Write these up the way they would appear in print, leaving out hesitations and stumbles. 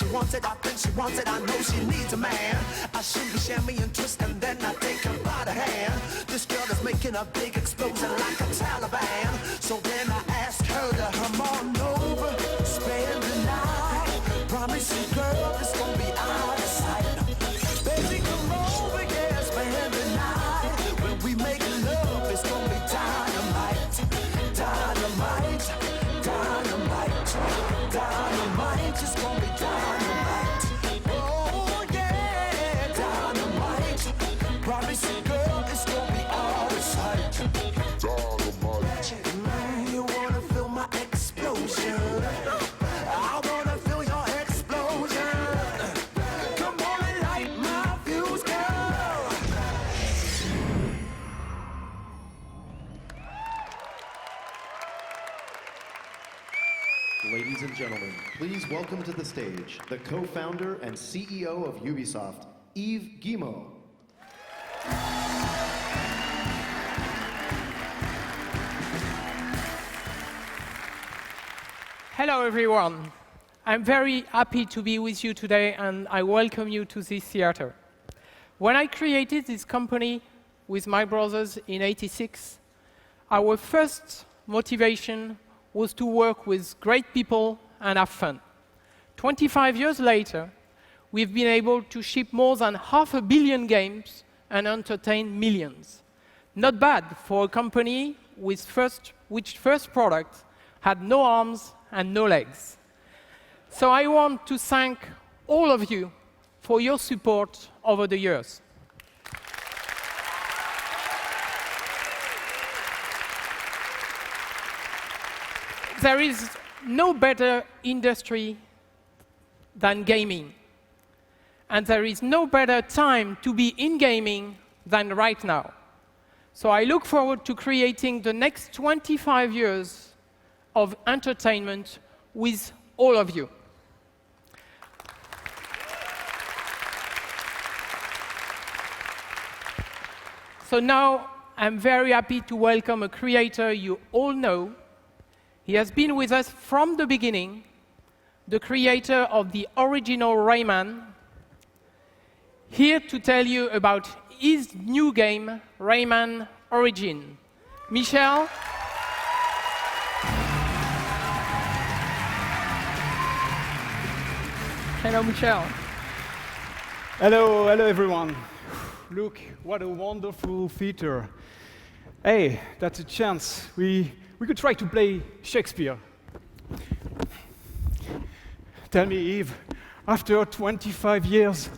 wants it, I think she wants it, I know she needs a man. I shimmy, shammy, and twist, and then I take her by the hand. This girl is making a big explosion like a Taliban. So then I ask her to come on over, spend the night. Promise you, girl, it's gonna be out of sight. Baby, come over, yeah, spend the night. When we make love, it's gonna be dynamite. Dynamite, dynamite, dynamite, it's gonna be dynamite. Oh yeah, dynamite. Promise you, girl, it's gonna be out of sight. Dynamite. Man, you wanna feel my explosion? I wanna feel your explosion. Come on and light my fuse, girl. Ladies and gentlemen, please welcome to the stage the co-founder and CEO of Ubisoft, Yves Guillemot. Hello, everyone. I'm very happy to be with you today, and I welcome you to this theater. When I created this company with my brothers in '86, our first motivation was to work with great people and have fun. 25 years later, we've been able to ship more than 500 million games and entertain millions. Not bad for a company which first product had no arms and no legs. So I want to thank all of you for your support over the years. There is no better industry than gaming. And there is no better time to be in gaming than right now. So I look forward to creating the next 25 years of entertainment with all of you. So now I'm very happy to welcome a creator you all know. He has been with us from the beginning, the creator of the original Rayman, here to tell you about his new game, Rayman Origin. Michel? Hello, Michel. Hello everyone. Look, what a wonderful theater. Hey, that's a chance. We could try to play Shakespeare. Tell me, Yves, after 25 years,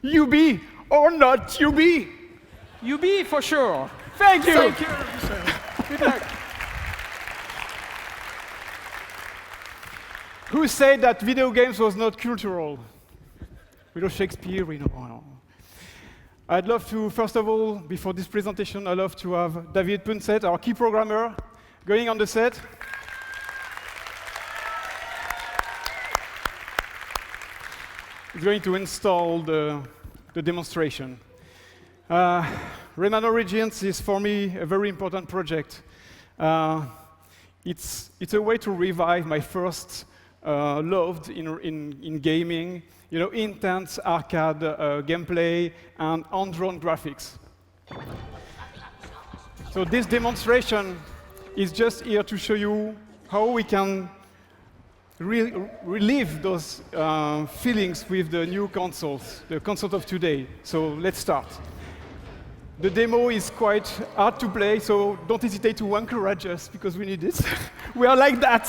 UB or not UB? UB for sure. Thank you. Thank you, Michel. Good luck. Who said that video games was not cultural? We know Shakespeare, we know. I'd love to, first of all, before this presentation, I'd love to have David Punset, our key programmer, going on the set. He's going to install the demonstration. Rayman Origins is, for me, a very important project. It's a way to revive my first love in gaming, you know, intense arcade gameplay and on-drone graphics. So this demonstration is just here to show you how we can relive those feelings with the new consoles, the consoles of today. So let's start. The demo is quite hard to play, so don't hesitate to encourage us, because we need it. We are like that.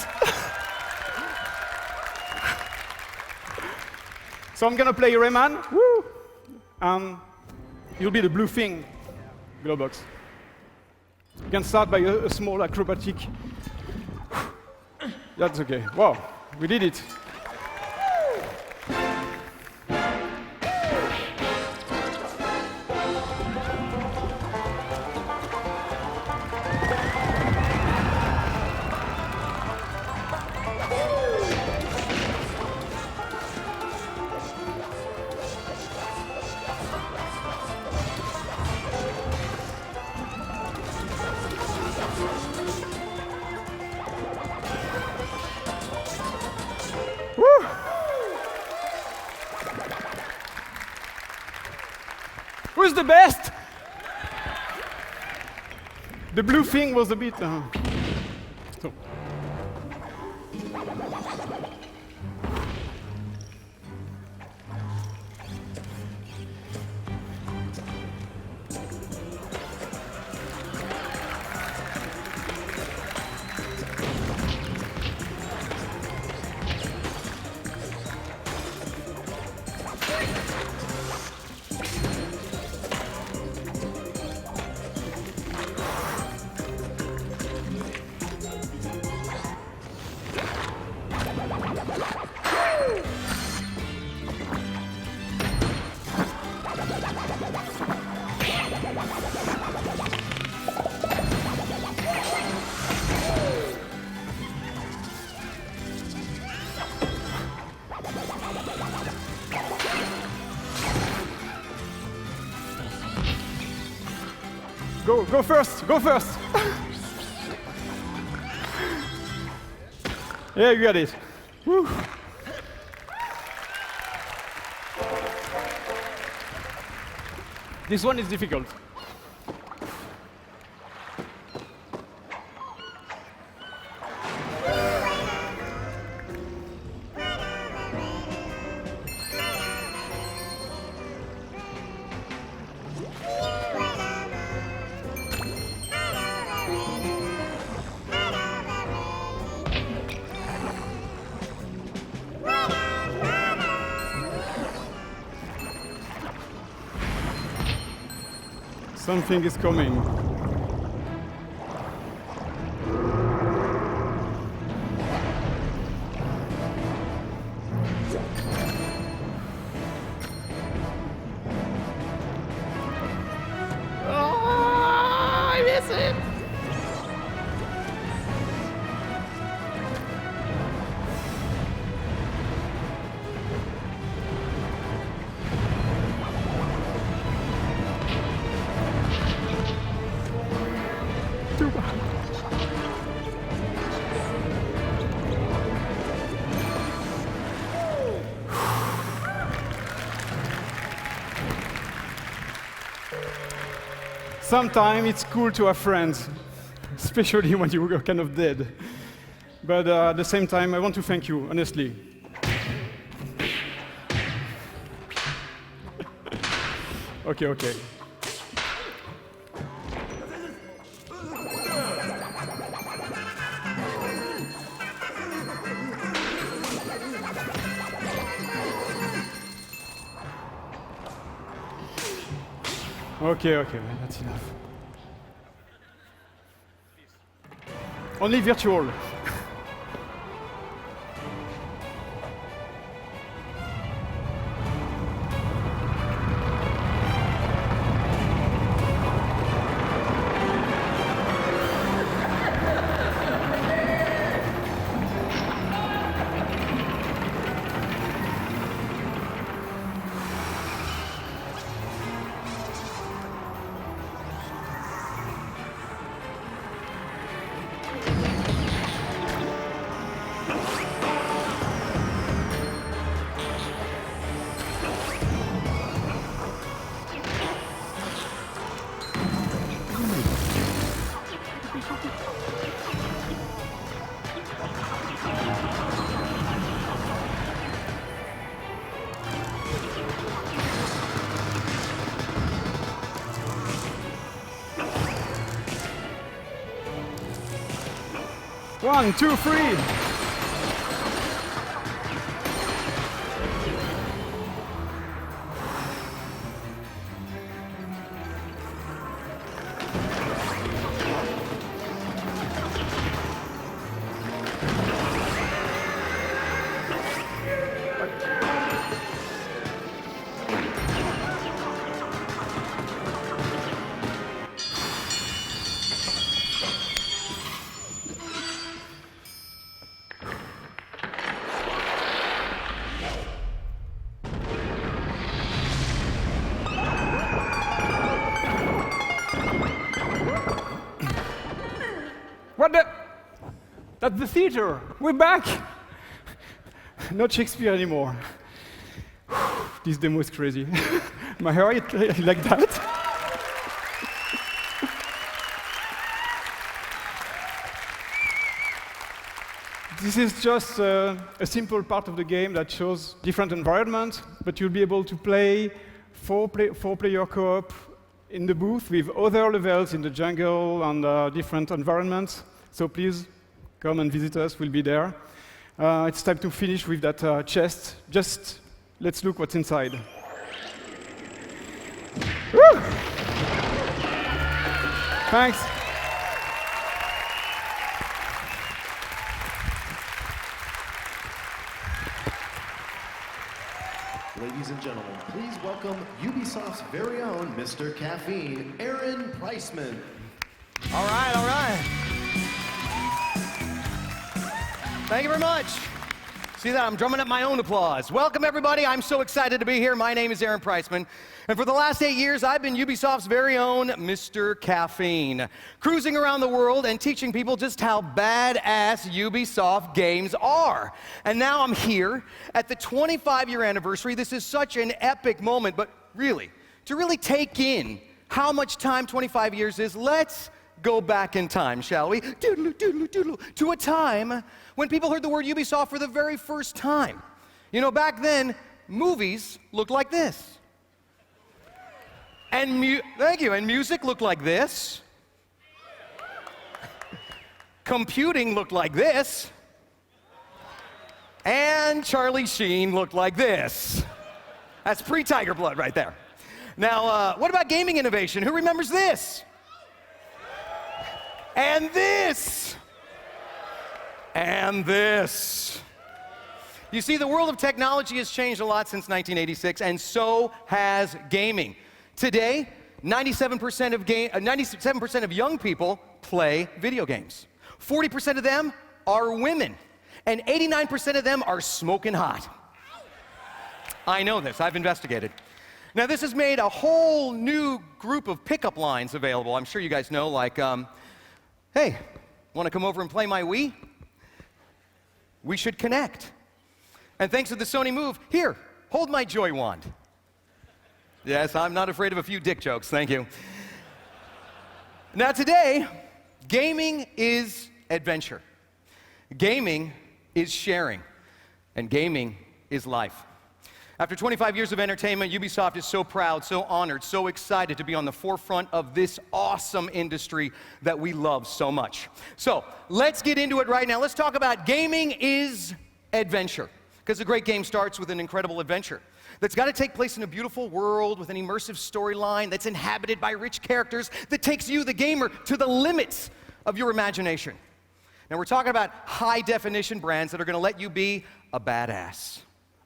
So I'm going to play Rayman. Woo! You'll be the blue thing, glow box. You can start by a small acrobatic. That's OK. Wow, we did it. the best. The blue thing was a bit. So. Go first, go first. Yeah, you got it. Woo. This one is difficult. Something is coming. Oh, I miss it. Sometimes it's cool to have friends, especially when you are kind of dead. But at the same time, I want to thank you, honestly. Okay. Okay, that's enough. Only virtual. One, two, three. What the? That's the theater. We're back. Not Shakespeare anymore. This demo is crazy. My hair is like that. This is just a simple part of the game that shows different environments, but you'll be able to play four-player co-op in the booth with other levels in the jungle and different environments. So please come and visit us. We'll be there. It's time to finish with that chest. Just let's look what's inside. Woo! Thanks. Ladies and gentlemen, please welcome Ubisoft's very own Mr. Caffeine, Aaron Preisman. All right, all right. Thank you very much. See that? I'm drumming up my own applause. Welcome, everybody. I'm so excited to be here. My name is Aaron Preisman. And for the last 8 years, I've been Ubisoft's very own Mr. Caffeine, cruising around the world and teaching people just how badass Ubisoft games are. And now I'm here at the 25-year anniversary. This is such an epic moment, but really, to really take in how much time 25 years is, let's go back in time, shall we? Doodle, doodle, doodle, to a time when people heard the word Ubisoft for the very first time. You know, back then, movies looked like this. And thank you. And music looked like this. Computing looked like this. And Charlie Sheen looked like this. That's pre-Tiger Blood right there. Now, what about gaming innovation? Who remembers this? And this. And this. You see, the world of technology has changed a lot since 1986, and so has gaming. Today, 97% of young people play video games. 40% of them are women, and 89% of them are smoking hot. I know this, I've investigated. Now, this has made a whole new group of pickup lines available. I'm sure you guys know, like, hey, want to come over and play my Wii? We should connect. And thanks to the Sony Move, here, hold my Joy Wand. Yes, I'm not afraid of a few dick jokes, thank you. Now today, gaming is adventure. Gaming is sharing. And gaming is life. After 25 years of entertainment, Ubisoft is so proud, so honored, so excited to be on the forefront of this awesome industry that we love so much. So, let's get into it right now. Let's talk about gaming is adventure. Because a great game starts with an incredible adventure that's got to take place in a beautiful world with an immersive storyline that's inhabited by rich characters that takes you, the gamer, to the limits of your imagination. Now, we're talking about high-definition brands that are going to let you be a badass,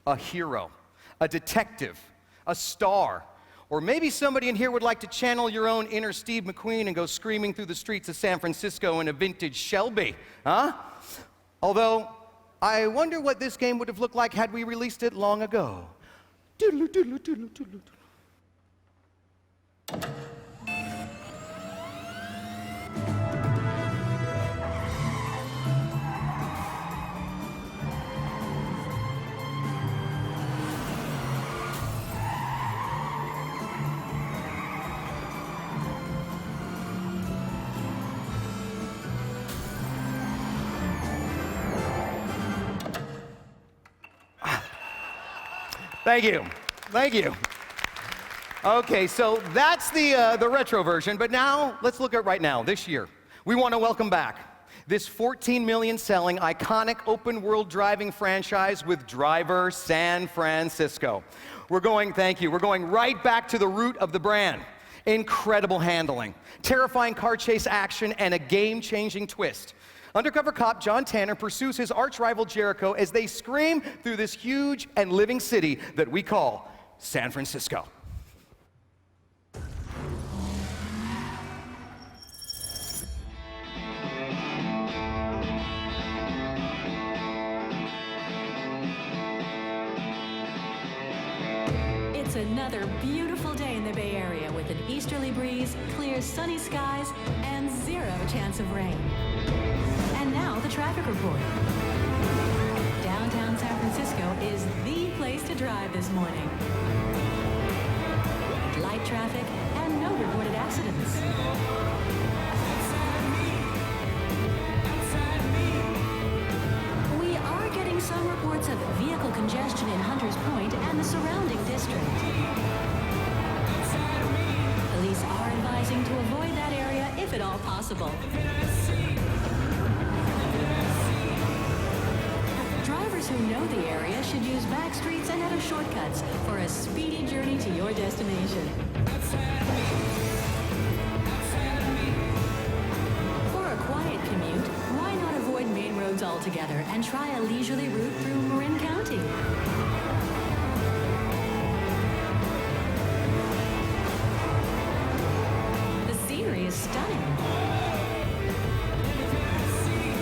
a hero, a detective, a star, or maybe somebody in here would like to channel your own inner Steve McQueen and go screaming through the streets of San Francisco in a vintage Shelby, huh? Although, I wonder what this game would have looked like had we released it long ago. Doodle, doodle, doodle, doodle, doodle. Thank you. Thank you. Okay, so that's the retro version, but now let's look at right now, this year. We want to welcome back this 14 million selling iconic open world driving franchise with Driver San Francisco. We're going right back to the root of the brand. Incredible handling, terrifying car chase action, and a game-changing twist. Undercover cop John Tanner pursues his arch-rival Jericho as they scream through this huge and living city that we call San Francisco. It's another beautiful day in the Bay Area with an easterly breeze, clear sunny skies, and zero chance of rain. And now the traffic report. Downtown San Francisco is the place to drive this morning. Light traffic and no reported accidents. possible. Drivers who know the area should use back streets and other shortcuts for a speedy journey to your destination. For a quiet commute, why not avoid main roads altogether and try a leisurely route through Marin County? The scenery is stunning.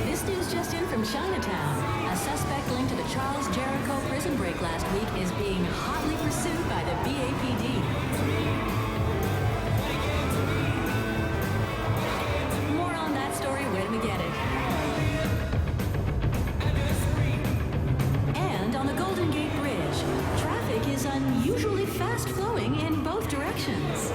This news just in from Chinatown. A suspect linked to the Charles Jericho prison break last week is being hotly pursued by the BAPD. More on that story when we get it. And on the Golden Gate Bridge, traffic is unusually fast-flowing in both directions.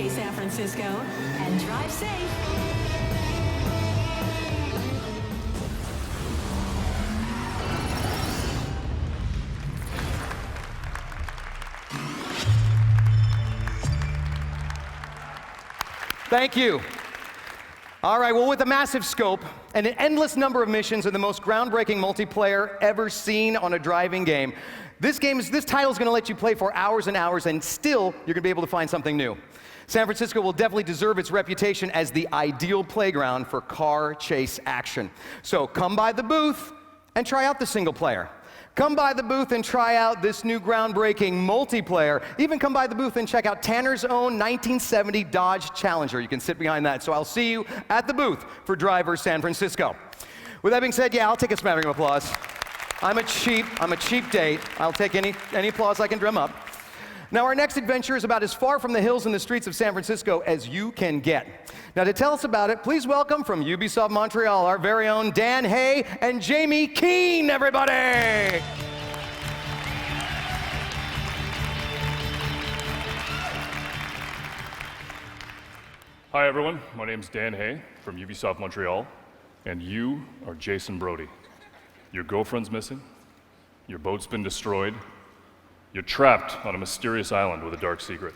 San Francisco, and drive safe. Thank you. All right, well, with a massive scope and an endless number of missions and the most groundbreaking multiplayer ever seen on a driving game, this title is going to let you play for hours and hours, and still you're going to be able to find something new. San Francisco will definitely deserve its reputation as the ideal playground for car chase action. So come by the booth and try out the single player. Come by the booth and try out this new groundbreaking multiplayer. Even come by the booth and check out Tanner's own 1970 Dodge Challenger. You can sit behind that. So I'll see you at the booth for Driver San Francisco. With that being said, yeah, I'll take a smattering of applause. I'm a cheap date. I'll take any applause I can drum up. Now, our next adventure is about as far from the hills and the streets of San Francisco as you can get. Now, to tell us about it, please welcome from Ubisoft Montreal, our very own Dan Hay and Jamie Keane, everybody! Hi, everyone. My name's Dan Hay from Ubisoft Montreal, and you are Jason Brody. Your girlfriend's missing, your boat's been destroyed, you're trapped on a mysterious island with a dark secret,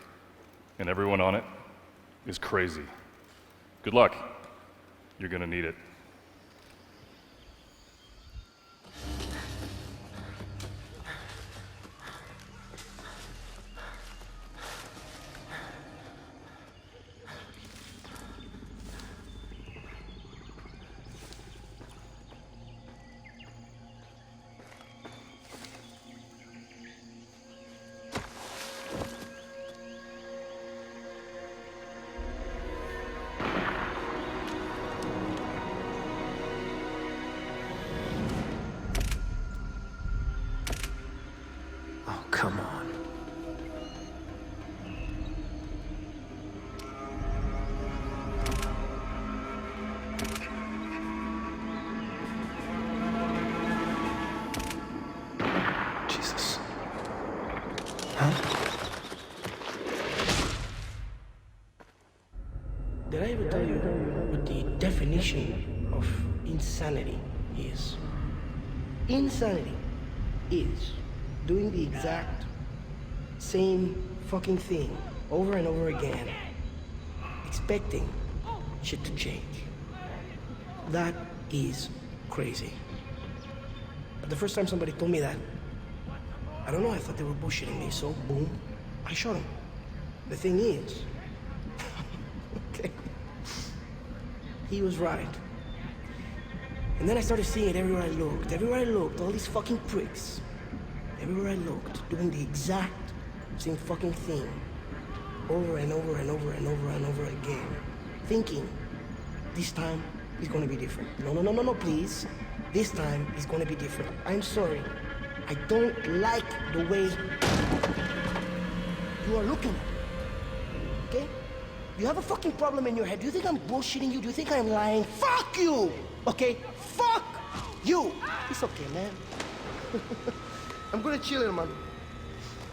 and everyone on it is crazy. Good luck. You're gonna need it. Oh, come on. Jesus. Huh? Did I ever tell you what the definition of insanity is? Insanity is doing the exact same fucking thing over and over again, expecting shit to change. That is crazy. But the first time somebody told me that, I don't know, I thought they were bullshitting me, so boom, I shot him. The thing is, okay, he was right. And then I started seeing it everywhere I looked, all these fucking pricks. Everywhere I looked, doing the exact same fucking thing, over and over and over and over and over again, thinking, this time is gonna be different. No, please. This time is gonna be different. I'm sorry. I don't like the way you are looking at me, okay? You have a fucking problem in your head. Do you think I'm bullshitting you? Do you think I'm lying? Fuck you, okay? Fuck you. It's okay, man. I'm gonna chill, man.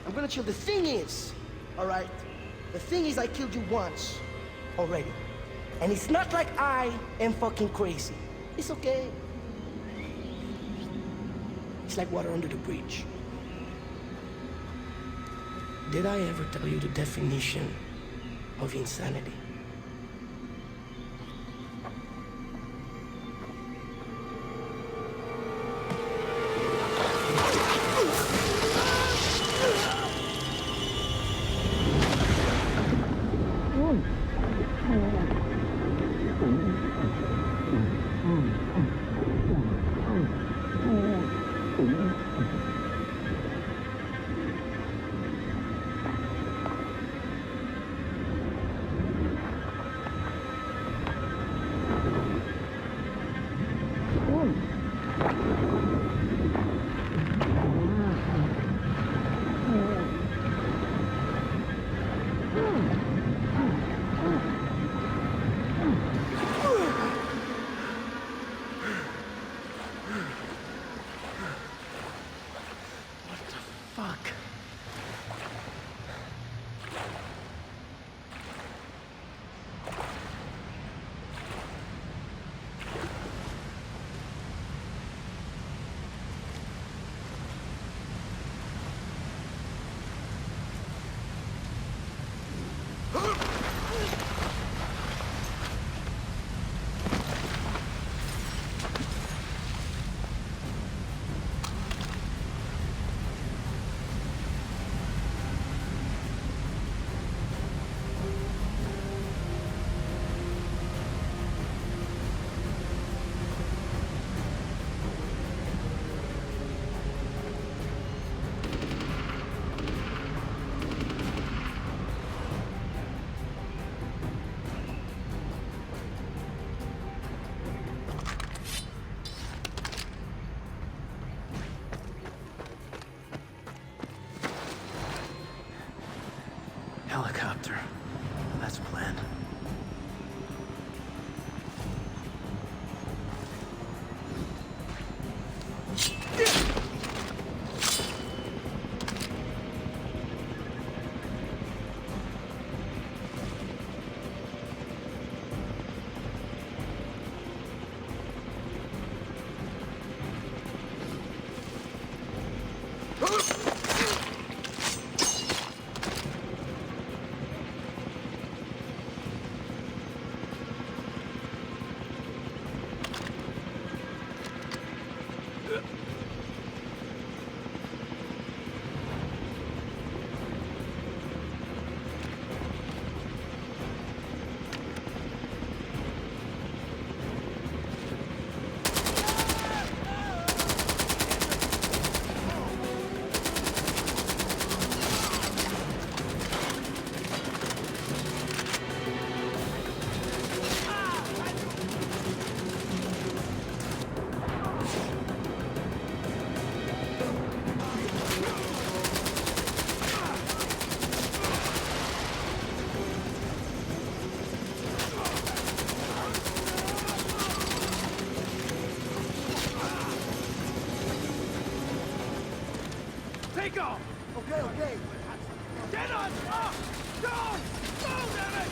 I'm gonna chill. The thing is, all right? The thing is I killed you once already. And it's not like I am fucking crazy. It's okay. It's like water under the bridge. Did I ever tell you the definition of insanity? Fuck. Helicopter. That's a plan. Take off! Okay, okay. Get on! Up! Go! Go, damn it!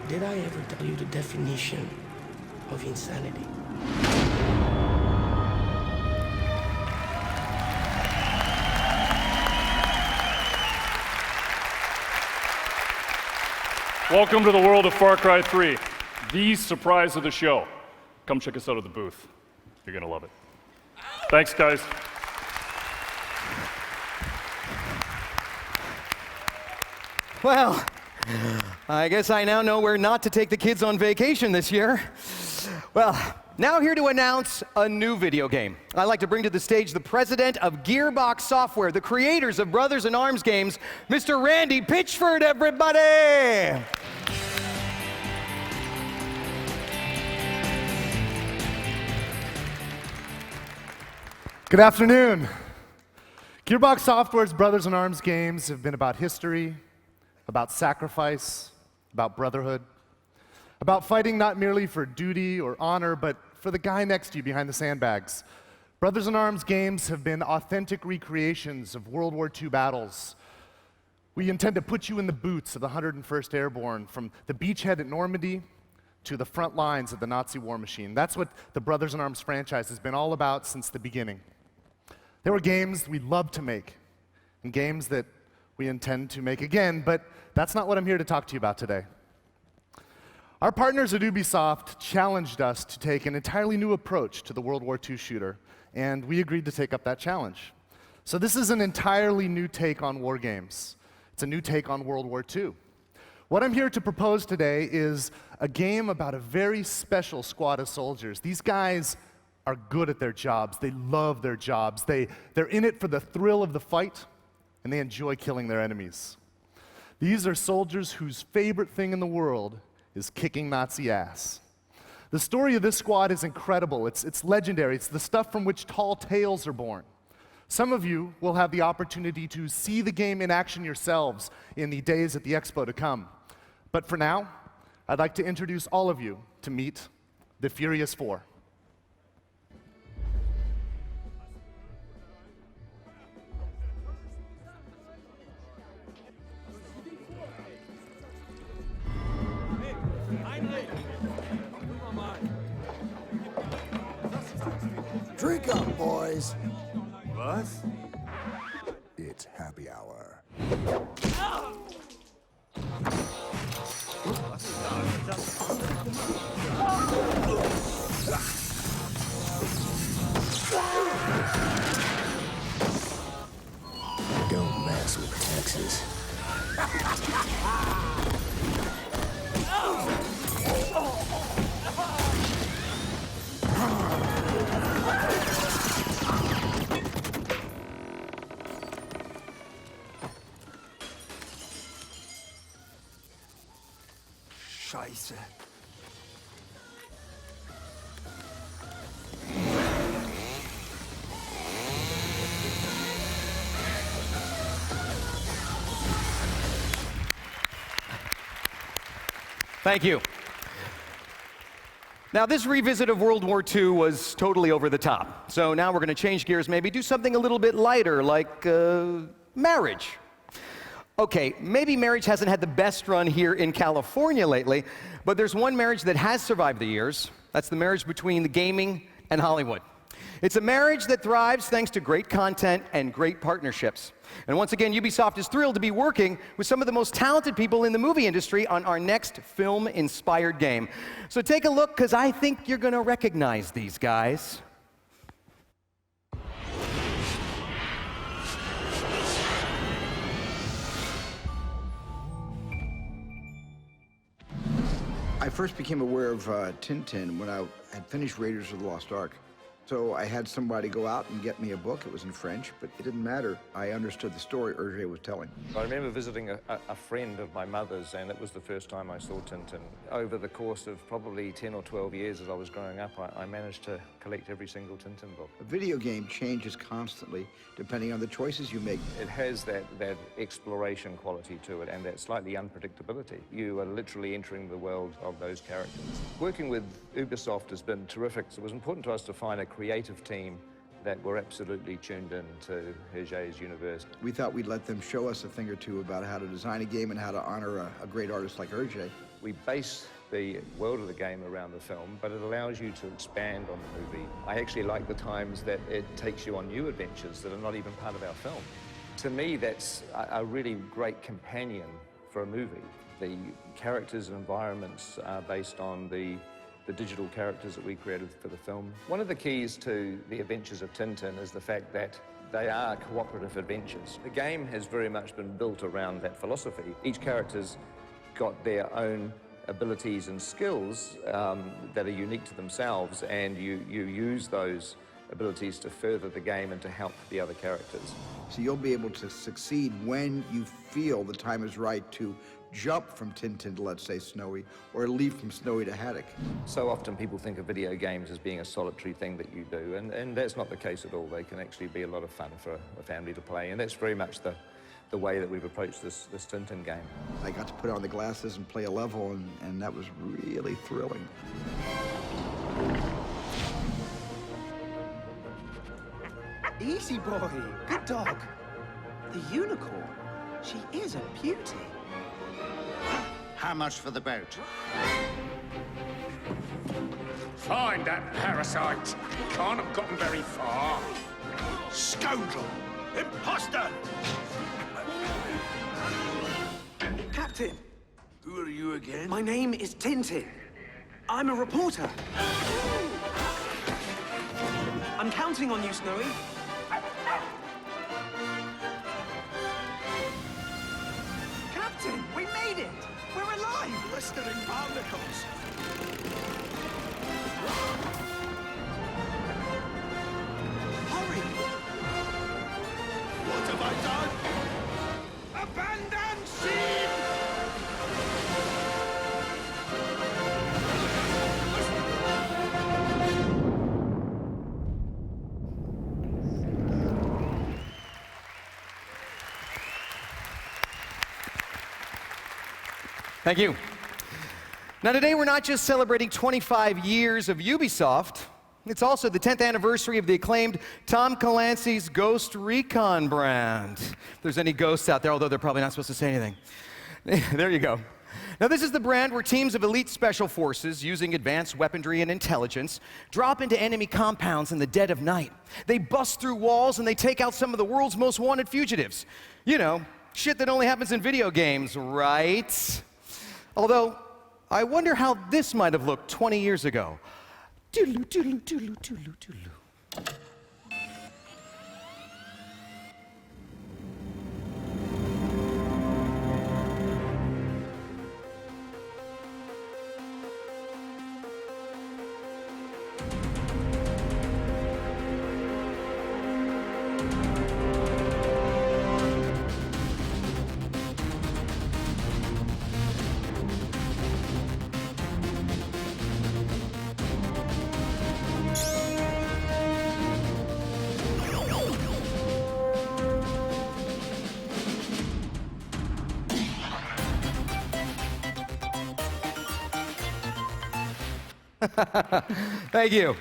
Did I ever tell you the definition of insanity? Welcome to the world of Far Cry 3, the surprise of the show. Come check us out at the booth. You're gonna love it. Thanks, guys. Well, I guess I now know where not to take the kids on vacation this year. Well, now here to announce a new video game. I'd like to bring to the stage the president of Gearbox Software, the creators of Brothers in Arms games, Mr. Randy Pitchford, everybody! Good afternoon. Gearbox Software's Brothers in Arms games have been about history, about sacrifice, about brotherhood, about fighting not merely for duty or honor, but for the guy next to you behind the sandbags. Brothers in Arms games have been authentic recreations of World War II battles. We intend to put you in the boots of the 101st Airborne, from the beachhead at Normandy to the front lines of the Nazi war machine. That's what the Brothers in Arms franchise has been all about since the beginning. There were games we loved to make, and games that we intend to make again, but that's not what I'm here to talk to you about today. Our partners at Ubisoft challenged us to take an entirely new approach to the World War II shooter, and we agreed to take up that challenge. So this is an entirely new take on war games. It's a new take on World War II. What I'm here to propose today is a game about a very special squad of soldiers. These guys are good at their jobs. They love their jobs. They're in it for the thrill of the fight, and they enjoy killing their enemies. These are soldiers whose favorite thing in the world is kicking Nazi ass. The story of this squad is incredible. It's legendary. It's the stuff from which tall tales are born. Some of you will have the opportunity to see the game in action yourselves in the days at the expo to come. But for now, I'd like to introduce all of you to meet the Furious Four. Drink up, boys. Was? It's happy hour. Don't mess with Texas. Scheiße. Thank you. Now, this revisit of World War II was totally over the top. So now we're going to change gears, maybe do something a little bit lighter, like marriage. Okay, maybe marriage hasn't had the best run here in California lately, but there's one marriage that has survived the years. That's the marriage between the gaming and Hollywood. It's a marriage that thrives thanks to great content and great partnerships. And once again, Ubisoft is thrilled to be working with some of the most talented people in the movie industry on our next film-inspired game. So take a look, because I think you're going to recognize these guys. I first became aware of Tintin when I had finished Raiders of the Lost Ark. So I had somebody go out and get me a book. It was in French, but it didn't matter. I understood the story Hergé was telling. I remember visiting a friend of my mother's, and it was the first time I saw Tintin. Over the course of probably 10 or 12 years as I was growing up, I managed to collect every single Tintin book. A video game changes constantly depending on the choices you make. It has that exploration quality to it and that slightly unpredictability. You are literally entering the world of those characters. Working with Ubisoft has been terrific. So it was important to us to find a creative team that were absolutely tuned in to Hergé's universe. We thought we'd let them show us a thing or two about how to design a game and how to honor a great artist like Hergé. We base the world of the game around the film, but it allows you to expand on the movie. I actually like the times that it takes you on new adventures that are not even part of our film. To me, that's a really great companion for a movie. The characters and environments are based on the digital characters that we created for the film. One of the keys to the adventures of Tintin is the fact that They are cooperative adventures. The game has very much been built around that philosophy. Each character's got their own abilities and skills that are unique to themselves, and you use those abilities to further the game and to help the other characters. So you'll be able to succeed when you feel the time is right to jump from Tintin to, let's say, Snowy, or leap from Snowy to Haddock. So often people think of video games as being a solitary thing that you do, and that's not the case at all. They can actually be a lot of fun for a family to play, and that's very much the way that we've approached this Tintin game. I got to put on the glasses and play a level, and that was really thrilling. Easy, boy. Good dog. The unicorn. She is a beauty. How much for the boat? Find that parasite. He can't have gotten very far. Scoundrel! Imposter! Captain, Who are you again? my name is Tintin. I'm a reporter. I'm counting on you, Snowy. Captain, we made it! We're alive! Blistering barnacles! Hurry! What have I done? Abandon ship! Thank you. Now today we're not just celebrating 25 years of Ubisoft, it's also the 10th anniversary of the acclaimed Tom Clancy's Ghost Recon brand. If there's any ghosts out there, although they're probably not supposed to say anything. There you go. Now this is the brand where teams of elite special forces, using advanced weaponry and intelligence, drop into enemy compounds in the dead of night. They bust through walls and they take out some of the world's most wanted fugitives. You know, shit that only happens in video games, right? Although, I wonder how this might have looked 20 years ago. Doodaloo, doodaloo, doodaloo, doodaloo, doodaloo. Thank you.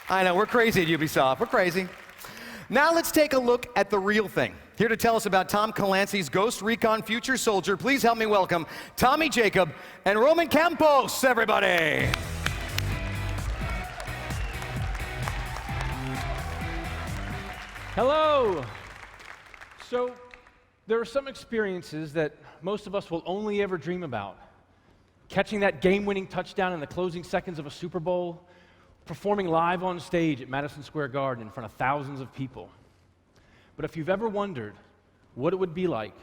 I know, we're crazy at Ubisoft. We're crazy. Now let's take a look at the real thing. Here to tell us about Tom Clancy's Ghost Recon Future Soldier, please help me welcome Tommy Jacob and Roman Campos, everybody. Hello. So, there are some experiences that most of us will only ever dream about. Catching that game-winning touchdown in the closing seconds of a Super Bowl, performing live on stage at Madison Square Garden in front of thousands of people. But if you've ever wondered what it would be like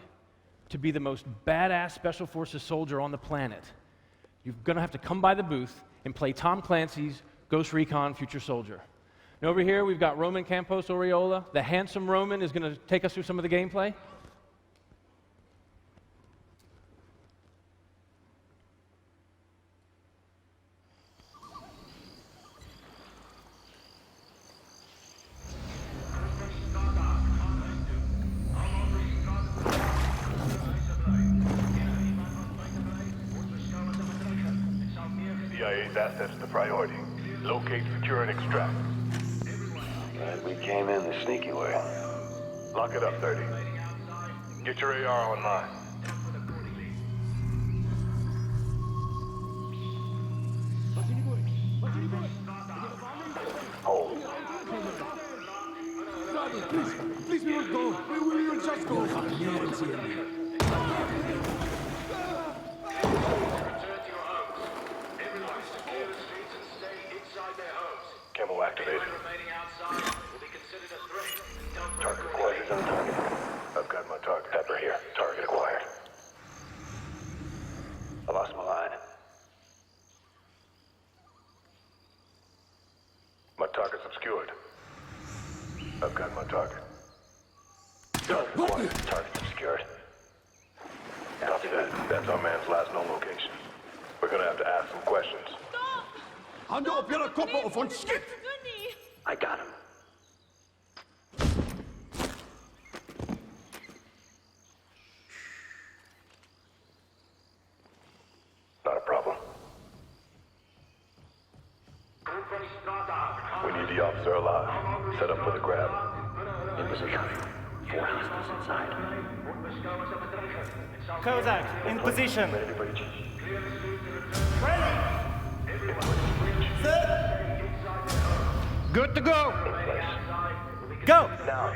to be the most badass Special Forces soldier on the planet, you're gonna have to come by the booth and play Tom Clancy's Ghost Recon Future Soldier. And over here, we've got Roman Campos Oriola. The handsome Roman is gonna take us through some of the gameplay. CIA's assets the priority. Locate, secure, and extract. Right, we came in the sneaky way. Lock it up, 30. Get your AR online. Hold. Please, we will go. We will just go. Camo activated. obscured. I've got my target. Target acquired. Target's obscured. Copy that. That's our man's last known location. We're gonna have to ask some questions. Hand op jullie koppen of van shit! I got him. Not a problem. We need the officer alive. Set up for the grab. In position. 4 hostiles inside. Kozak, in position. Ready to breach. Good to go. In place. Go. Now.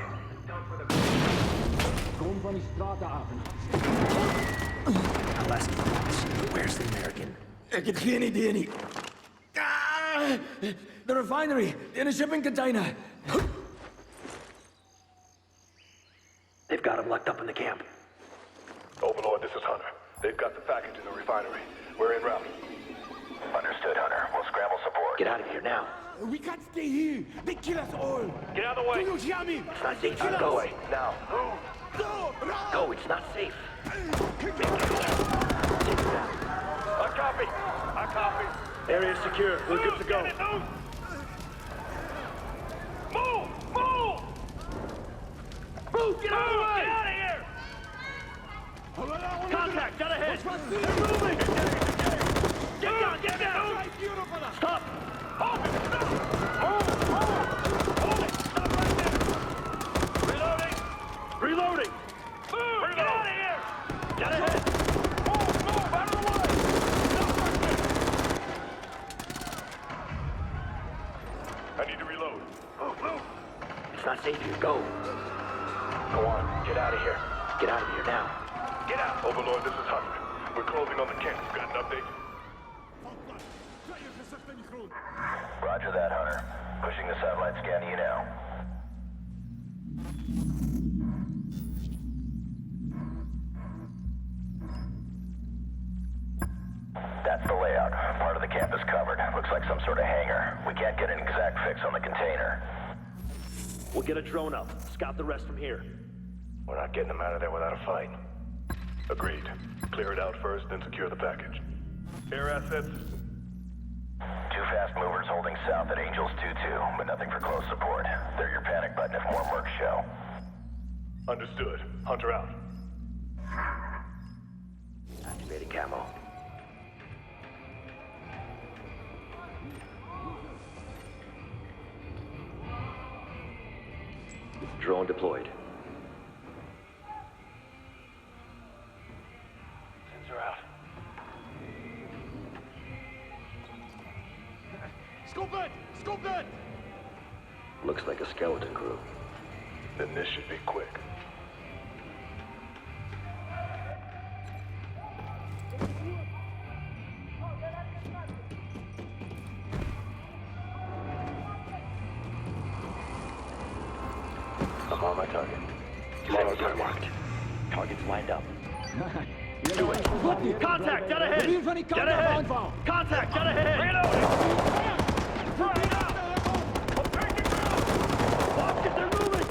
Kom van die straten af. Where's the American? Ik heb geen idee niet. The refinery in a shipping container. They've got him locked up in the camp. Overlord, this is Hunter. They've got the package in the refinery. We're en route. Understood, Hunter. We'll scramble support. Get out of here now. We can't stay here. They kill us all. Get out of the way. Do you hear me? It's not safe. Out of the way. Now. Go, it's not safe. I copy. I copy. Area secure. We're good to go. Move! Move! Move! Get out of the way! Get out of here! Contact! Got ahead! They're moving! Get down! Get down! Stop! Hold it! Stop! Hold it! Stop right there! Reloading! Reloading! Move! Get out of here! Get ahead! Move! Out of the way! Stop right there! I need to reload. Move! It's not safe here. Go. Go on. Get out of here. Get out of here now. Get out! Overlord, this is Hunter. We're closing on the camp. Got an update? Roger that, Hunter. Pushing the satellite scan to you now. That's the layout. Part of the camp is covered. Looks like some sort of hangar. We can't get an exact fix on the container. We'll get a drone up. Scout the rest from here. We're not getting them out of there without a fight. Agreed. Clear it out first, then secure the package. Air assets? 2 fast movers holding south at Angels 2-2, but nothing for close support. They're your panic button if more mercs show. Understood. Hunter out. Activating camo. Drone deployed. Sensor out. Scope it! Scope it! Looks like a skeleton crew. Then this should be quick. I'm on my target. Target marked. Target's lined up. Do it! Contact, get ahead! Get ahead! Contact, get ahead! Reloading! Right out! Lock, they're moving!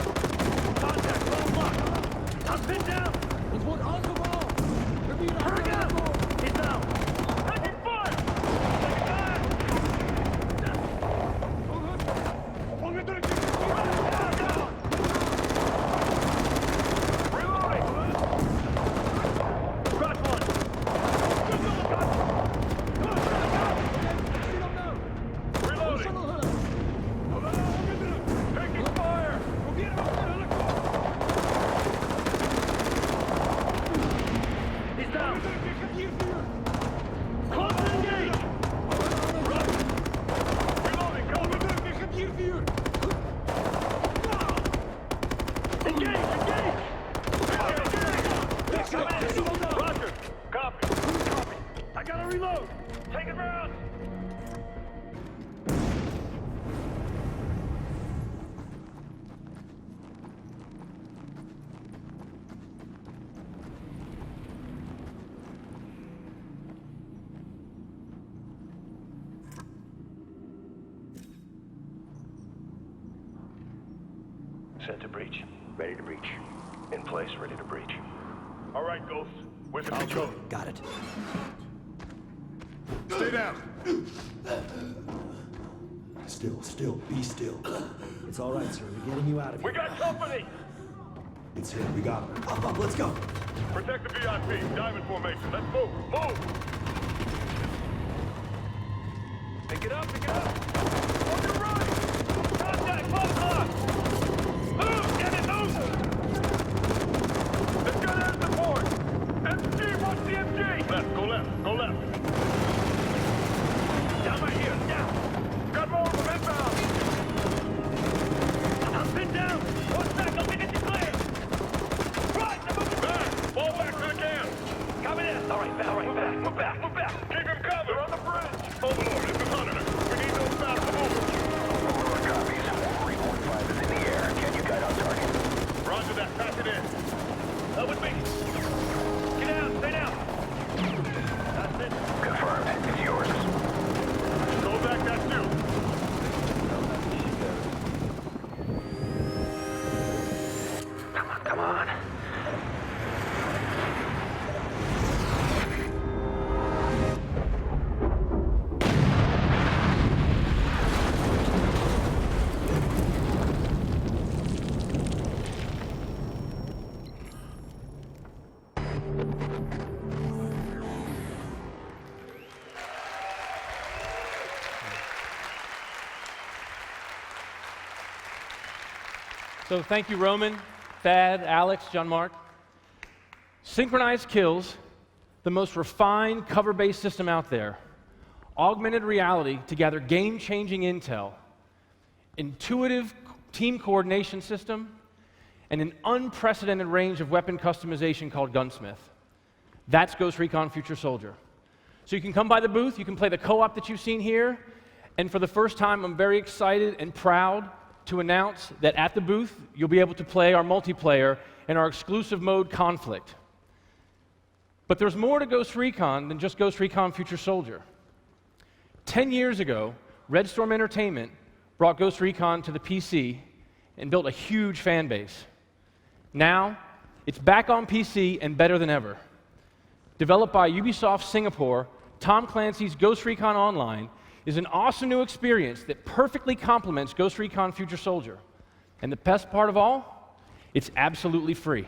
Contact, well locked. I'm pinned down! Het wordt aangevallen! Hurry up! He's down! Taking fire! Take time! Crash one! Reloading! Taking fire! He's down! Close and engage! Reloading! Go! Engage! Engage! Roger! Copy! Copy! I gotta reload! Taking rounds! Set to breach. Ready to breach. In place, ready to breach. All right, Ghost. Where's the control? Got it. Stay down. Still, be still. It's all right, sir. We're getting you out of here. We got company! It's him. We got him. Up, let's go. Protect the VIP. Diamond formation. Let's move. Move! Pick it up, pick it up! On your right! Contact, close lock! Move! Get it, move! Let's go down support! MG, watch the MG! Left, go left, go left. Down right here, down! Got more of them inbound! I'm pinned down! One sec, I'll get you clear! Right, they're moving back! Fall back to the camp! Coming in! All right, move back, move back, move back! Keep him covered! They're on the bridge! Overlord, it's a monitor. We need those fast movers. Overlord copies. 345 is in the air. Can you guide on target? Roger that. Pass it in. With me. Get down. Stay down. That's it. Confirmed. It's yours. Go back that too. Come on. So thank you, Roman, Thad, Alex, John Mark. Synchronized kills, the most refined cover-based system out there. Augmented reality to gather game-changing intel, intuitive team coordination system, and an unprecedented range of weapon customization called Gunsmith. That's Ghost Recon Future Soldier. So you can come by the booth, you can play the co-op that you've seen here, and for the first time, I'm very excited and proud to announce that at the booth, you'll be able to play our multiplayer in our exclusive mode Conflict. But there's more to Ghost Recon than just Ghost Recon Future Soldier. 10 years ago, Red Storm Entertainment brought Ghost Recon to the PC and built a huge fan base. Now, it's back on PC and better than ever. Developed by Ubisoft Singapore, Tom Clancy's Ghost Recon Online is an awesome new experience that perfectly complements Ghost Recon Future Soldier. And the best part of all, it's absolutely free.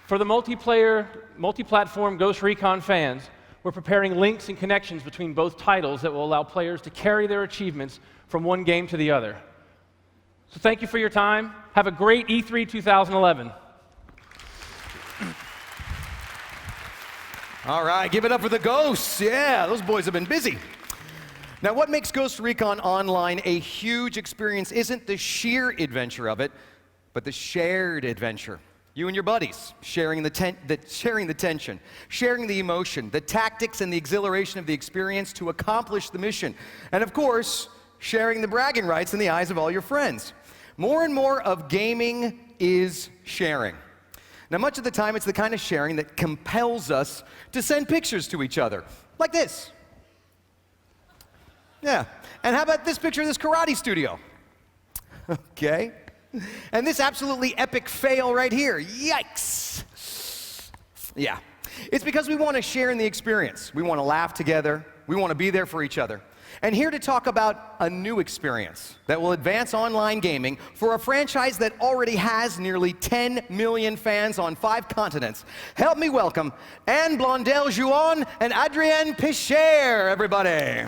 For the multi-platform Ghost Recon fans, we're preparing links and connections between both titles that will allow players to carry their achievements from one game to the other. So thank you for your time. Have a great E3 2011. All right, give it up for the Ghosts. Yeah, those boys have been busy. Now, what makes Ghost Recon Online a huge experience isn't the sheer adventure of it, but the shared adventure. You and your buddies sharing the tension, sharing the emotion, the tactics and the exhilaration of the experience to accomplish the mission. And of course, sharing the bragging rights in the eyes of all your friends. More and more of gaming is sharing. Now, much of the time, it's the kind of sharing that compels us to send pictures to each other. Like this. Yeah. And how about this picture of this karate studio? Okay. And this absolutely epic fail right here. Yikes. Yeah. It's because we want to share in the experience. We want to laugh together. We want to be there for each other. And here to talk about a new experience that will advance online gaming for a franchise that already has nearly 10 million fans on 5 continents. Help me welcome Anne Blondel-Juan and Adrienne Picher, everybody.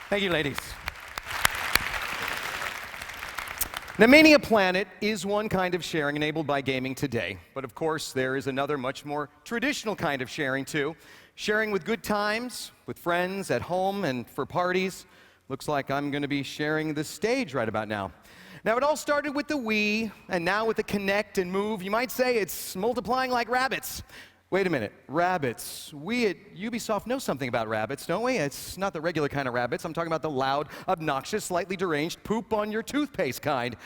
Thank you, ladies. Now, Mania Planet is one kind of sharing enabled by gaming today, but of course there is another much more traditional kind of sharing too. Sharing with good times, with friends, at home, and for parties. Looks like I'm going to be sharing the stage right about now. Now, it all started with the Wii, and now with the Kinect and Move, you might say it's multiplying like rabbits. Wait a minute, rabbits. We at Ubisoft know something about rabbits, don't we? It's not the regular kind of rabbits. I'm talking about the loud, obnoxious, slightly deranged, poop on your toothpaste kind.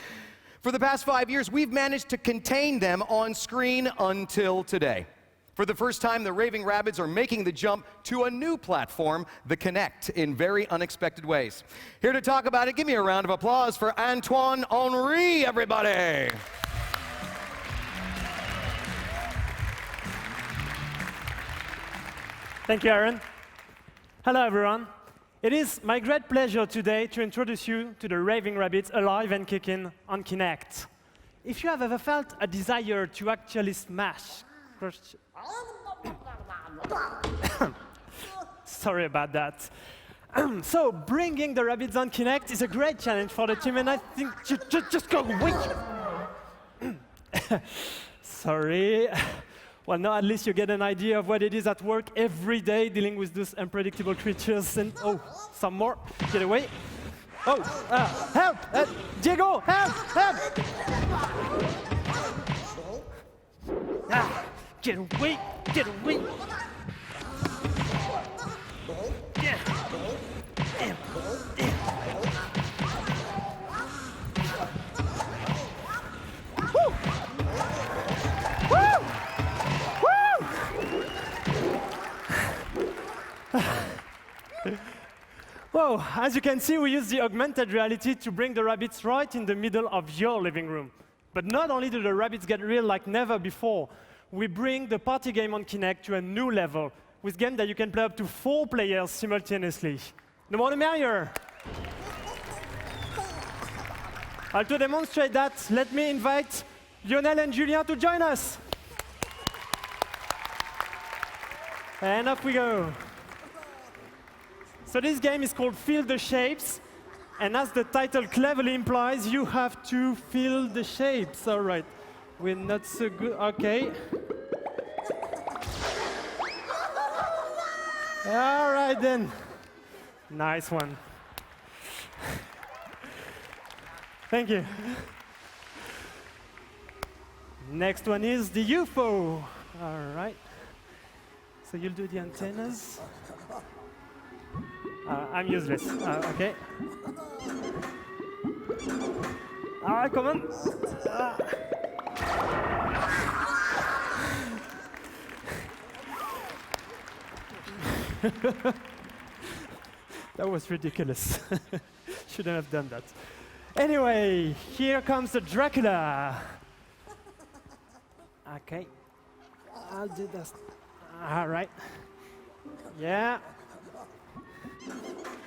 For the past 5 years, we've managed to contain them on screen until today. For the first time, the raving rabbits are making the jump to a new platform, the Kinect, in very unexpected ways. Here to talk about it, give me a round of applause for Antoine Henry, everybody. Thank you, Aaron. Hello, everyone. It is my great pleasure today to introduce you to the raving rabbits alive and kicking on Kinect. If you have ever felt a desire to actually smash, sorry about that. So, bringing the rabbits on Kinect is a great challenge for the team, and I think just go away. Sorry. Well, now at least you get an idea of what it is at work every day, dealing with those unpredictable creatures. And oh, some more. Get away. Oh, help! Diego, help! Help! Get away! Get away! Yeah. Woo! Woo! Whoa, as you can see, we use the augmented reality to bring the rabbits right in the middle of your living room. But not only do the rabbits get real like never before, we bring the party game on Kinect to a new level with games that you can play up to 4 players simultaneously. The more the merrier. To demonstrate that, let me invite Lionel and Julien to join us. And off we go. So this game is called Fill the Shapes, and as the title cleverly implies, you have to fill the shapes. All right, we're not so good. Okay. All right then. Nice one. Thank you. Next one is the UFO. All right. So you'll do the antennas. I'm useless. Okay. All right, come on. That was ridiculous. Shouldn't have done that. Anyway, here comes the Dracula. Okay. I'll do this. All right. Yeah.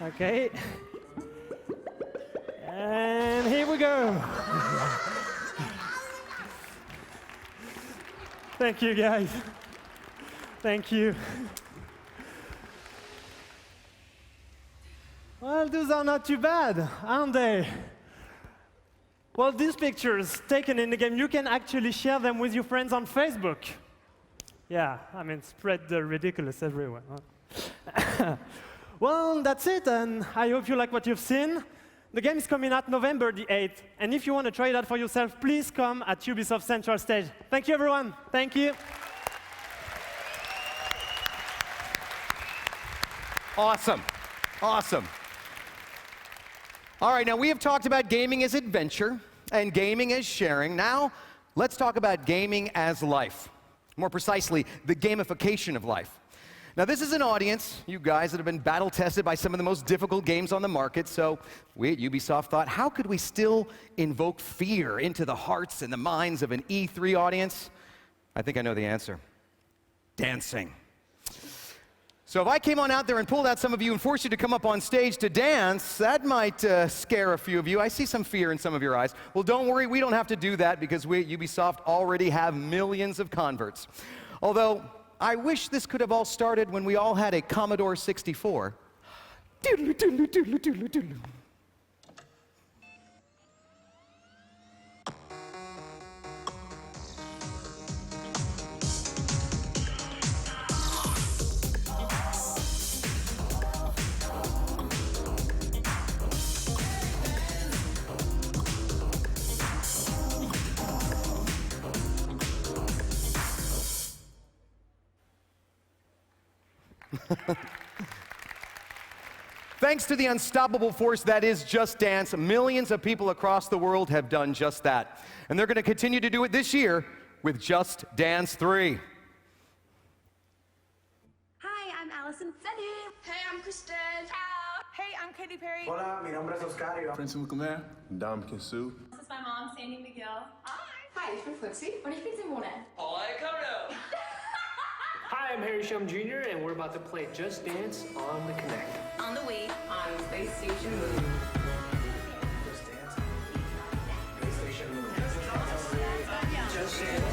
Okay. And here we go. Thank you, guys. Thank you. Well, those are not too bad, aren't they? Well, these pictures taken in the game, you can actually share them with your friends on Facebook. Yeah, I mean, spread the ridiculous everywhere. Huh? Well, that's it, and I hope you like what you've seen. The game is coming out November the 8th, and if you want to try it out for yourself, please come at Ubisoft Central Stage. Thank you, everyone. Thank you. Awesome. Awesome. All right, now we have talked about gaming as adventure and gaming as sharing. Now, let's talk about gaming as life. More precisely, the gamification of life. Now, this is an audience, you guys, that have been battle-tested by some of the most difficult games on the market, so we at Ubisoft thought, how could we still invoke fear into the hearts and the minds of an E3 audience? I think I know the answer. Dancing. So if I came on out there and pulled out some of you and forced you to come up on stage to dance, that might scare a few of you. I see some fear in some of your eyes. Well, don't worry, we don't have to do that because we at Ubisoft already have millions of converts. Although, I wish this could have all started when we all had a Commodore 64. Doodle, doodle, doodle, doodle, doodle. Thanks to the unstoppable force that is Just Dance, millions of people across the world have done just that. And they're going to continue to do it this year with Just Dance 3. Hi, I'm Allison. Salut. Hey, I'm Kristen. Ciao. Hey, I'm Katy Perry. Hola, mi nombre es Oscario. Prince Mukamer, Dom Kinsu. This is my mom, Sandy McGill. Hi, ich bin Flixie. Und ich bin Simone. Hi, I'm Harry Shum Jr., and we're about to play Just Dance on the Kinect. On the Wii. On Space Station Move. Just Dance. PlayStation Move. Just Dance.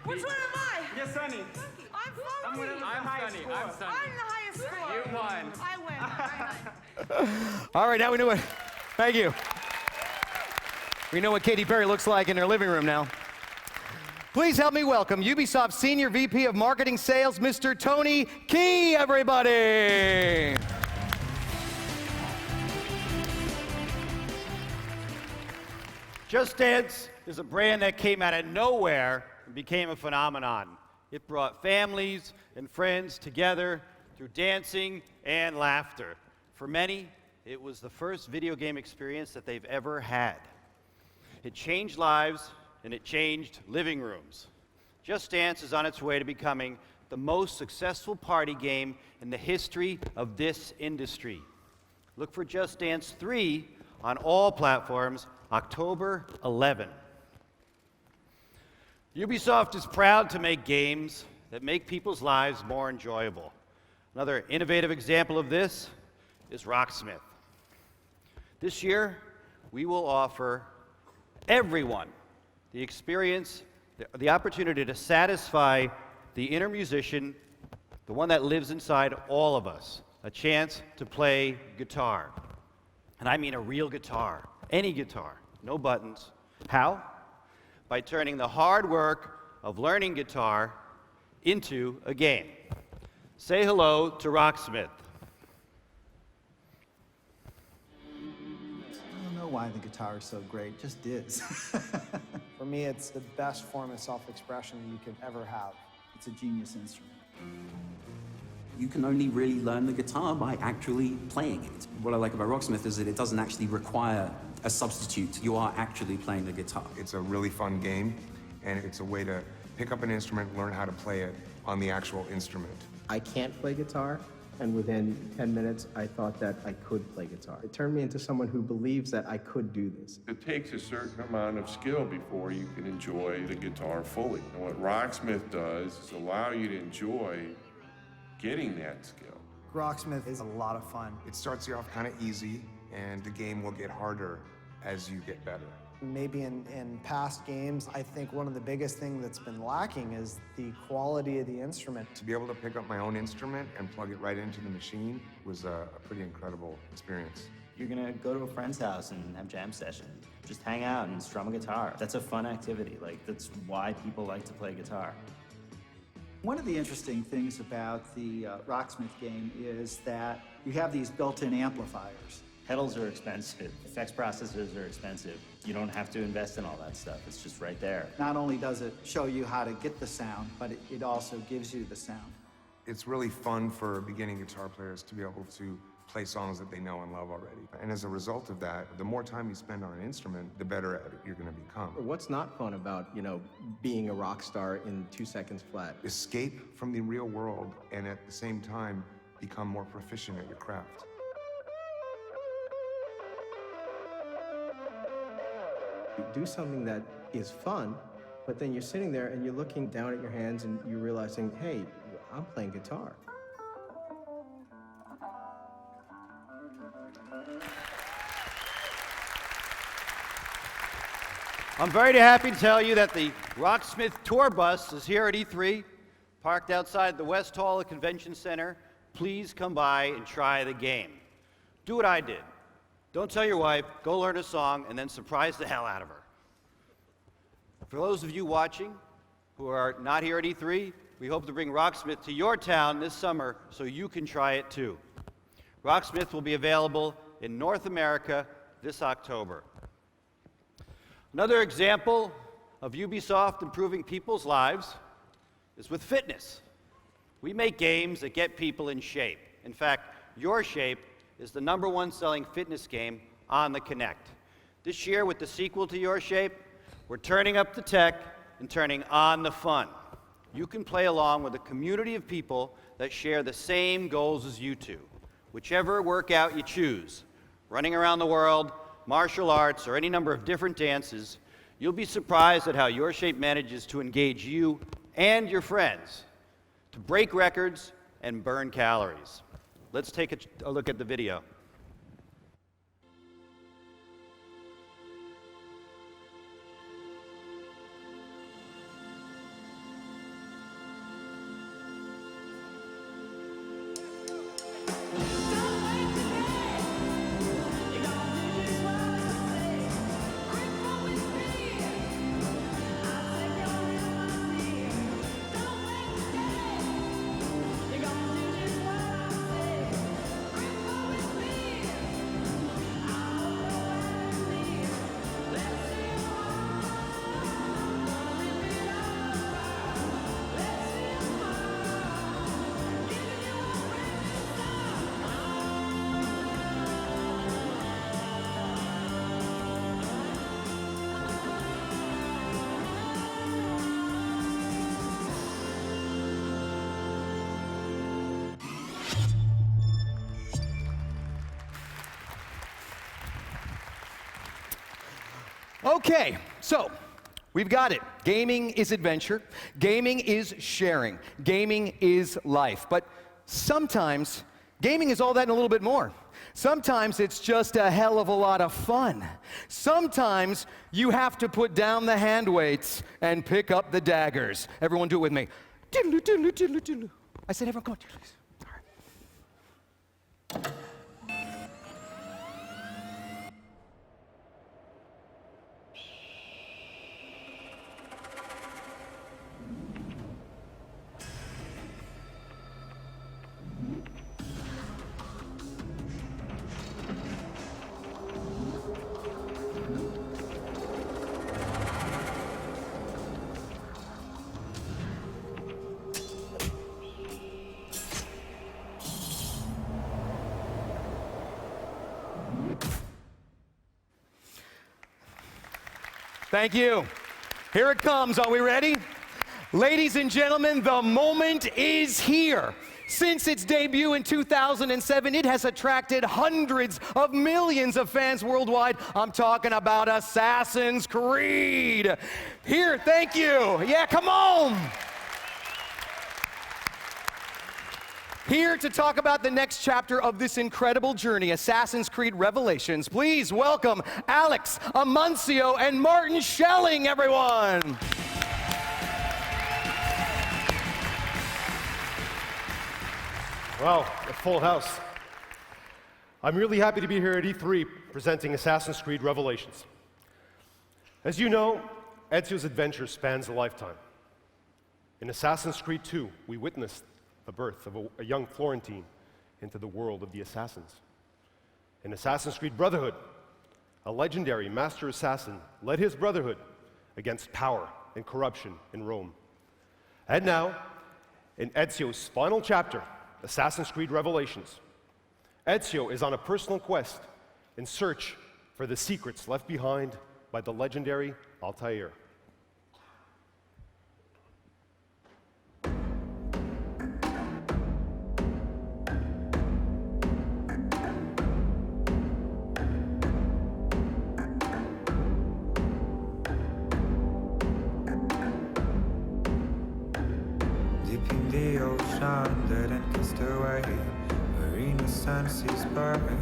Which one am I? Yes, Sunny. I'm Sunny. I'm Sunny. I'm the highest score. You won. I win. All right, now we know what. Thank you. We know what Katy Perry looks like in her living room now. Please help me welcome Ubisoft Senior VP of Marketing Sales, Mr. Tony Key, everybody. Just Dance is a brand that came out of nowhere and became a phenomenon. It brought families and friends together through dancing and laughter. For many, it was the first video game experience that they've ever had. It changed lives and it changed living rooms. Just Dance is on its way to becoming the most successful party game in the history of this industry. Look for Just Dance 3 on all platforms October 11. Ubisoft is proud to make games that make people's lives more enjoyable. Another innovative example of this is Rocksmith. This year, we will offer everyone the experience, the opportunity to satisfy the inner musician, the one that lives inside all of us, a chance to play guitar. And I mean a real guitar, any guitar, no buttons. How? By turning the hard work of learning guitar into a game. Say hello to Rocksmith. I don't know why the guitar is so great, it just is. For me, it's the best form of self-expression you could ever have. It's a genius instrument. You can only really learn the guitar by actually playing it. What I like about Rocksmith is that it doesn't actually require a substitute. You are actually playing the guitar. It's a really fun game, and it's a way to pick up an instrument, learn how to play it on the actual instrument. I can't play guitar, and within 10 minutes, I thought that I could play guitar. It turned me into someone who believes that I could do this. It takes a certain amount of skill before you can enjoy the guitar fully. And what Rocksmith does is allow you to enjoy getting that skill. Rocksmith is a lot of fun. It starts you off kind of easy, and the game will get harder as you get better. Maybe in past games, I think one of the biggest things that's been lacking is the quality of the instrument. To be able to pick up my own instrument and plug it right into the machine was a pretty incredible experience. You're gonna go to a friend's house and have jam session. Just hang out and strum a guitar. That's a fun activity. Like, that's why people like to play guitar. One of the interesting things about the Rocksmith game is that you have these built-in amplifiers. Pedals are expensive. Effects processors are expensive. You don't have to invest in all that stuff. It's just right there. Not only does it show you how to get the sound, but it also gives you the sound. It's really fun for beginning guitar players to be able to play songs that they know and love already. And as a result of that, the more time you spend on an instrument, the better at it you're going to become. What's not fun about, being a rock star in 2 seconds flat? Escape from the real world and at the same time become more proficient at your craft. Do something that is fun, But then you're sitting there and you're looking down at your hands and you're realizing, hey, I'm playing guitar. I'm very happy to tell you that the Rocksmith tour bus is here at E3, parked outside the West Hall of the Convention Center. Please come by and try the game. Do what I did. Don't tell your wife, go learn a song, and then surprise the hell out of her. For those of you watching who are not here at E3, we hope to bring Rocksmith to your town this summer so you can try it too. Rocksmith will be available in North America this October. Another example of Ubisoft improving people's lives is with fitness. We make games that get people in shape. In fact, Your Shape is the #1 selling fitness game on the Kinect. This year, with the sequel to Your Shape, we're turning up the tech and turning on the fun. You can play along with a community of people that share the same goals as you two. Whichever workout you choose, running around the world, martial arts, or any number of different dances, you'll be surprised at how Your Shape manages to engage you and your friends, to break records and burn calories. Let's take a look at the video. Okay, so we've got it. Gaming is adventure. Gaming is sharing. Gaming is life. But sometimes gaming is all that and a little bit more. Sometimes it's just a hell of a lot of fun. Sometimes you have to put down the hand weights and pick up the daggers. Everyone do it with me. Diddle-oo, diddle-oo, diddle-oo, diddle-oo. I said everyone go on, please. All right. Thank you. Here it comes. Are we ready? Ladies and gentlemen, the moment is here. Since its debut in 2007, it has attracted hundreds of millions of fans worldwide. I'm talking about Assassin's Creed. Here, thank you. Yeah, come on. Here to talk about the next chapter of this incredible journey, Assassin's Creed Revelations, please welcome Alex Amancio and Martin Schelling, everyone. Wow, a full house. I'm really happy to be here at E3 presenting Assassin's Creed Revelations. As you know, Ezio's adventure spans a lifetime. In Assassin's Creed 2, we witnessed the birth of a young Florentine into the world of the assassins. In Assassin's Creed Brotherhood, a legendary master assassin led his brotherhood against power and corruption in Rome. And now, in Ezio's final chapter, Assassin's Creed Revelations, Ezio is on a personal quest in search for the secrets left behind by the legendary Altair. deep in the ocean, dead and cast away, where innocence burn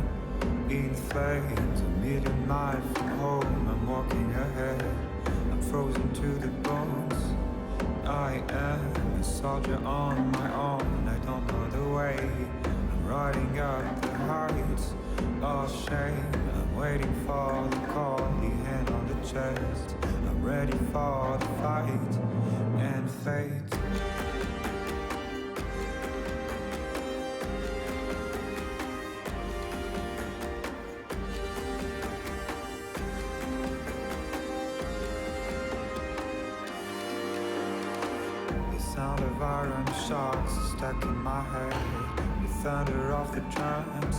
in flames. 1,000,000 miles from home, I'm walking ahead, I'm frozen to the bones. I am a soldier on my own, I don't know the way. I'm riding up the heights of shame. I'm waiting for the call, the hand on the chest. I'm ready for the fight and fate. Sound of iron shocks stuck in my head. The thunder of the drums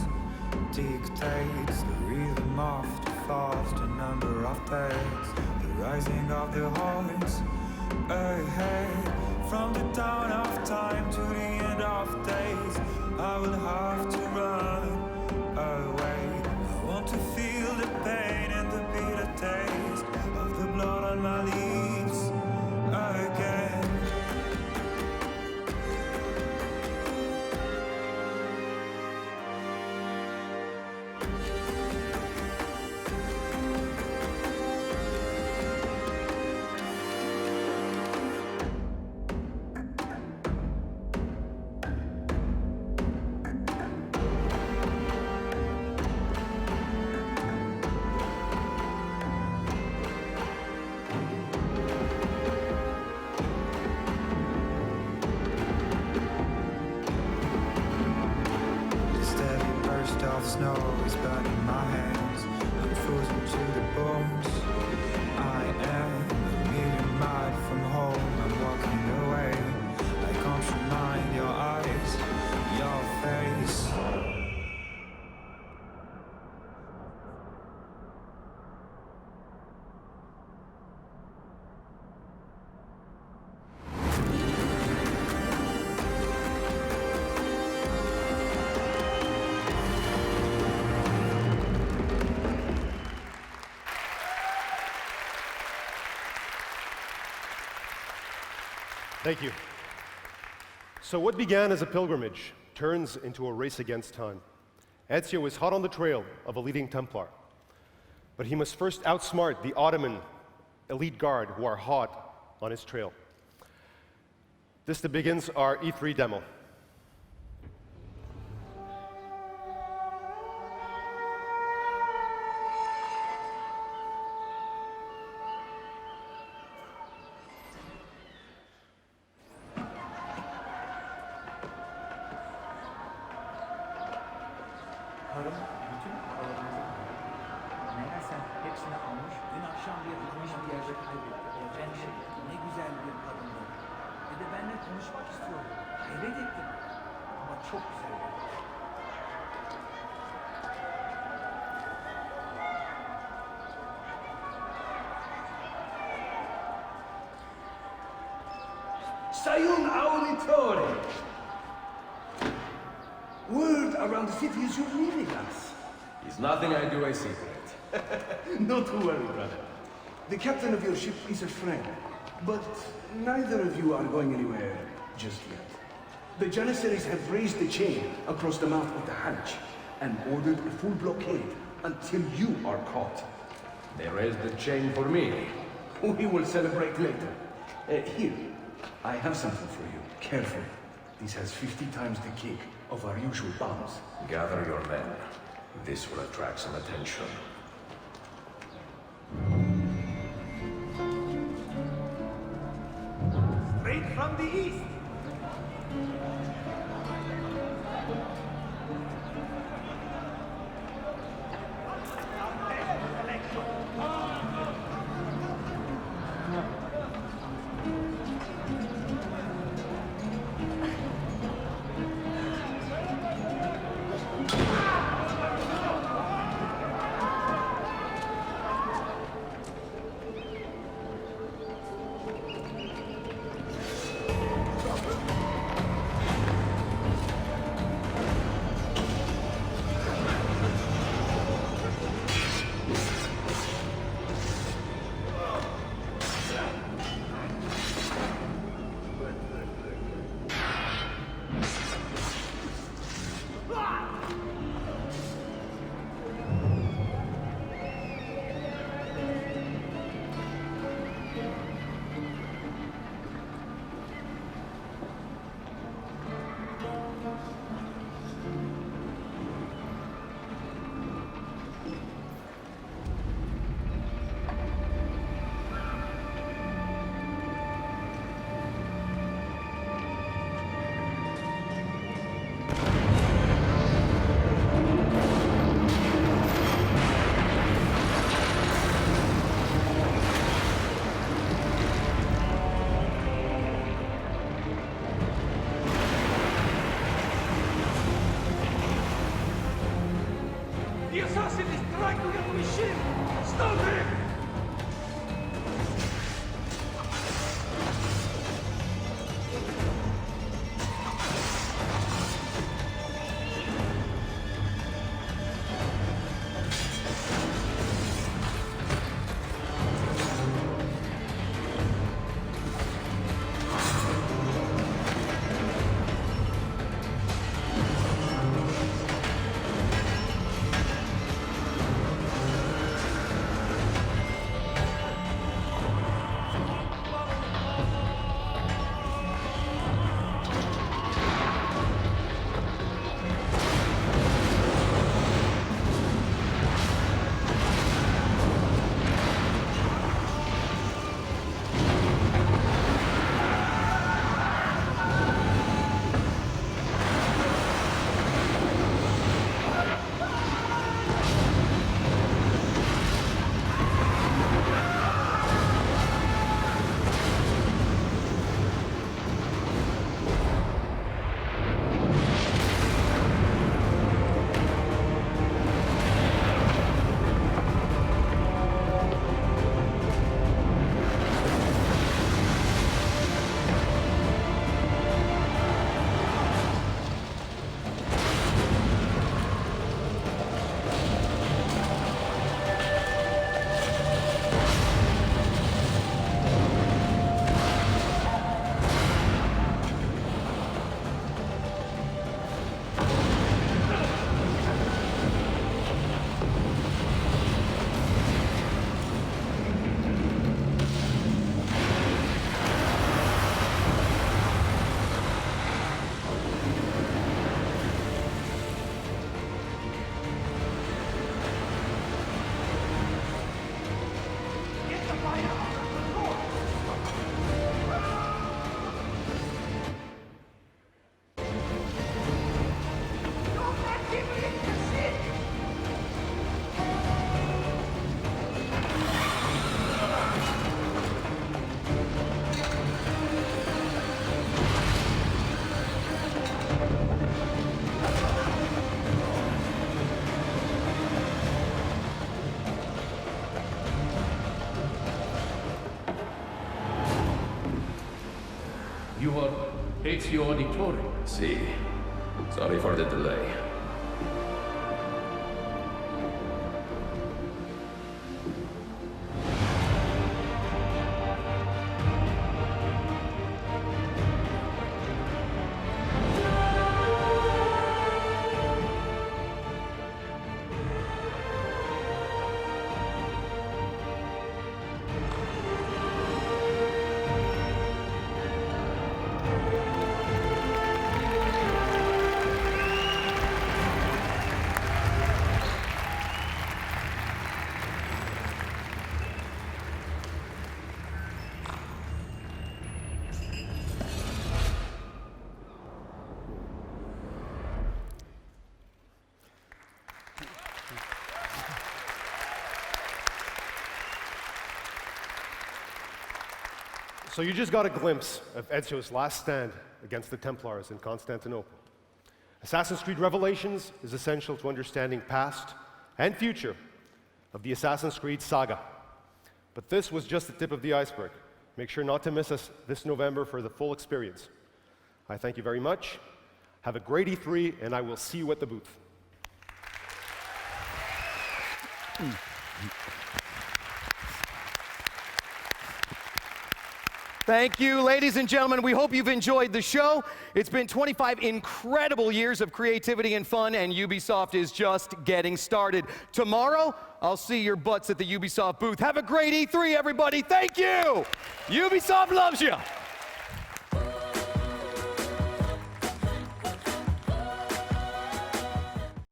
dictates the rhythm of the falls, the number of days, the rising of the horns ahead. From the dawn of time to the end of days, I will have to run away. I want to feel the pain and the bitter taste of the blood on my lips again. Snow is burning my hands, I'm frozen to the bones. I am 1,000,000 miles from home, I'm walking away. I can't remind your eyes, your face. Thank you. So what began as a pilgrimage turns into a race against time. Ezio is hot on the trail of a leading Templar, but he must first outsmart the Ottoman elite guard who are hot on his trail. This begins our E3 demo. Karım bütün paralarımızı meğerse hepsini almış, dün akşam bir gitmiş bir yerde kaybetti. Ne güzel bir kadındı. Ve de benimle konuşmak istiyordu. Hayret ettim. Ama çok güzel bir kız. Sayun Auditore! Word around the city is you're leaving us. It's nothing I do a secret. Not to worry, brother. The captain of your ship is a friend, but neither of you are going anywhere just yet. The Janissaries have raised the chain across the mouth of the Hajj and ordered a full blockade until you are caught. They raised the chain for me. We will celebrate later. Here, I have something for you. Careful. This has 50 times the kick of our usual bombs. Gather your men. This will attract some attention. Straight from the east. The assassin is strangling at the machine! Stop him! You are Ezio Auditore? Sì. Sorry for the delay. So you just got a glimpse of Ezio's last stand against the Templars in Constantinople. Assassin's Creed Revelations is essential to understanding past and future of the Assassin's Creed saga. But this was just the tip of the iceberg. Make sure not to miss us this November for the full experience. I thank you very much. Have a great E3, and I will see you at the booth. Thank you, ladies and gentlemen. We hope you've enjoyed the show. It's been 25 incredible years of creativity and fun, and Ubisoft is just getting started. Tomorrow, I'll see your butts at the Ubisoft booth. Have a great E3, everybody. Thank you. Ubisoft loves you.